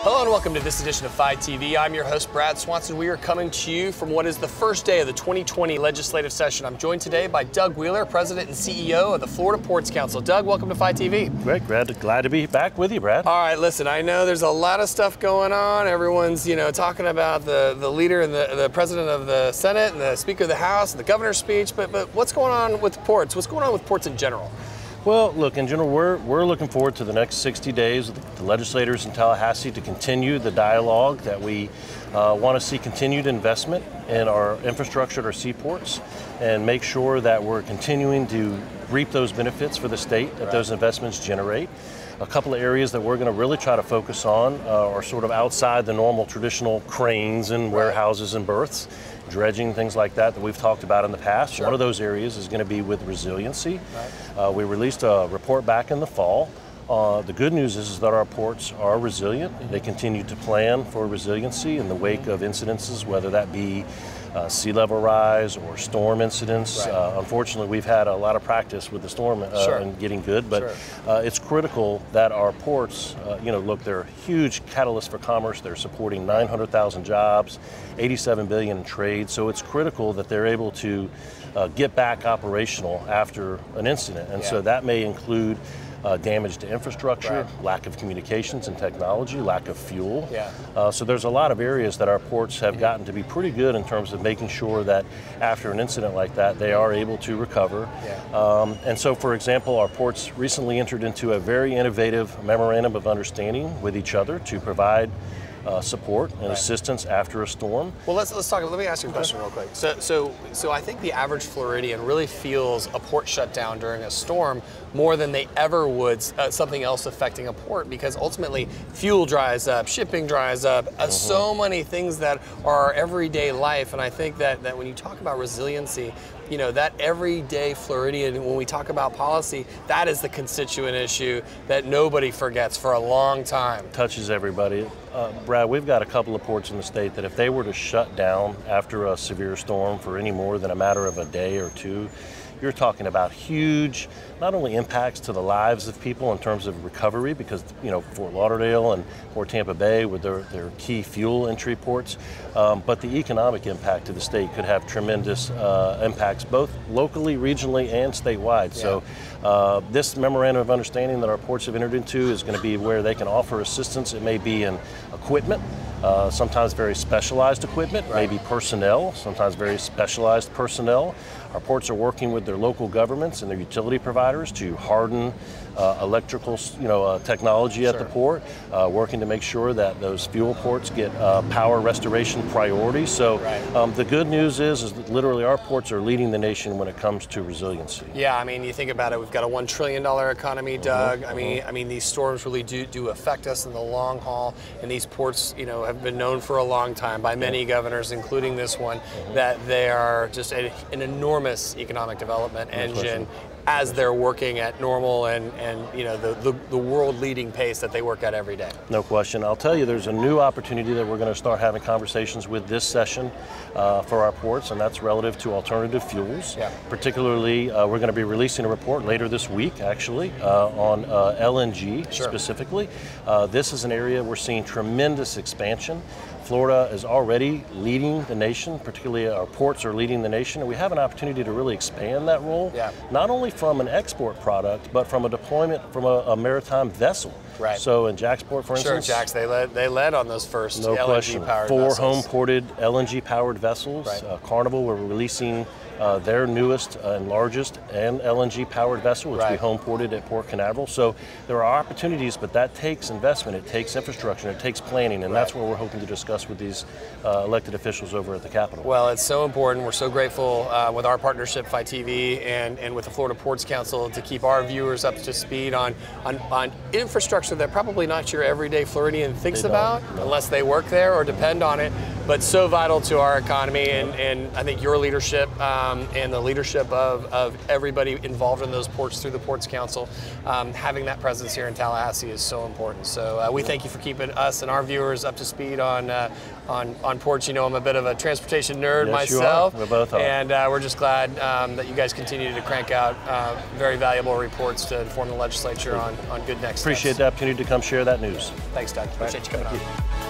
Hello and welcome to this edition of FiTV. I'm your host, Brad Swanson. We are coming to you from what is the first day of the 2020 legislative session. I'm joined today by Doug Wheeler, President and CEO of the Florida Ports Council. Doug, welcome to FiTV. Great, glad to be back with you, Brad. All right, listen, I know there's a lot of stuff going on. Everyone's, talking about the leader and the President of the Senate and the Speaker of the House and the governor's speech, but what's going on with ports? What's going on with ports in general? Well, look, in general, we're looking forward to the next 60 days with the legislators in Tallahassee to continue the dialogue that we want to see continued investment in our infrastructure at our seaports and make sure that we're continuing to reap those benefits for the state that those investments generate. A couple of areas that we're going to really try to focus on are sort of outside the normal traditional cranes and warehouses and berths, dredging, things like that we've talked about in the past. Sure. One of those areas is going to be with resiliency. Right. We released a report back in the fall. The good news is that our ports are resilient. They continue to plan for resiliency in the wake of incidences, whether that be sea level rise or storm incidents. Right. Unfortunately, we've had a lot of practice with the storm and getting good, but it's critical that our ports, look, they're a huge catalyst for commerce. They're supporting 900,000 jobs, 87 billion in trade. So it's critical that they're able to get back operational after an incident. And so that may include damage to infrastructure, lack of communications and technology, lack of fuel. So there's a lot of areas that our ports have gotten to be pretty good in terms of making sure that after an incident like that, they are able to recover. And so, for example, our ports recently entered into a very innovative memorandum of understanding with each other to provide support and assistance after a storm. Well, let's talk. Let me ask you a question real quick. So I think the average Floridian really feels a port shutdown during a storm more than they ever would something else affecting a port, because ultimately fuel dries up, shipping dries up, so many things that are our everyday life. And I think that when you talk about resiliency, that everyday Floridian, when we talk about policy, that is the constituent issue that nobody forgets for a long time. Touches everybody. Brad, we've got a couple of ports in the state that if they were to shut down after a severe storm for any more than a matter of a day or two, you're talking about huge, not only impacts to the lives of people in terms of recovery, because Fort Lauderdale and Port Tampa Bay with their key fuel entry ports, but the economic impact to the state could have tremendous impacts, both locally, regionally, and statewide. So this memorandum of understanding that our ports have entered into is going to be where they can offer assistance. It may be in equipment, sometimes very specialized equipment, maybe personnel, sometimes very specialized personnel. Our ports are working with their local governments and their utility providers to harden electrical technology at the port, working to make sure that those fuel ports get power restoration priority. So the good news is that literally our ports are leading the nation when it comes to resiliency. Yeah, I mean, you think about it, we've got a $1 trillion economy, Doug. I mean, these storms really do affect us in the long haul, and these ports, have been known for a long time by many governors, including this one, that they are just an enormous economic development engine as they're working at normal and the world-leading pace that they work at every day. No question. I'll tell you, there's a new opportunity that we're going to start having conversations with this session for our ports, and that's relative to alternative fuels. Particularly, we're going to be releasing a report later this week, actually, on LNG specifically. This is an area we're seeing tremendous expansion. Florida is already leading the nation, particularly our ports are leading the nation, and we have an opportunity to really expand that role, not only from an export product, but from a deployment from a maritime vessel. So in Jacksport, for instance. Jax, they led on those first LNG-powered Four vessels. home-ported LNG-powered vessels. Carnival, we're releasing their newest and largest and LNG-powered vessel, which we home-ported at Port Canaveral. So there are opportunities, but that takes investment, it takes infrastructure, it takes planning, and that's what we're hoping to discuss with these elected officials over at the Capitol. Well, it's so important. We're so grateful with our partnership, FiTV, and with the Florida Ports Council to keep our viewers up to speed on infrastructure that probably not your everyday Floridian thinks about unless they work there or depend on it. but so vital to our economy, and I think your leadership and the leadership of everybody involved in those ports through the Ports Council, having that presence here in Tallahassee is so important. So we thank you for keeping us and our viewers up to speed on ports. You know, I'm a bit of a transportation nerd myself. You are. We both are. And we're just glad that you guys continue to crank out very valuable reports to inform the legislature on good next steps. Appreciate the opportunity to come share that news. Thanks, Doug. Appreciate you coming on.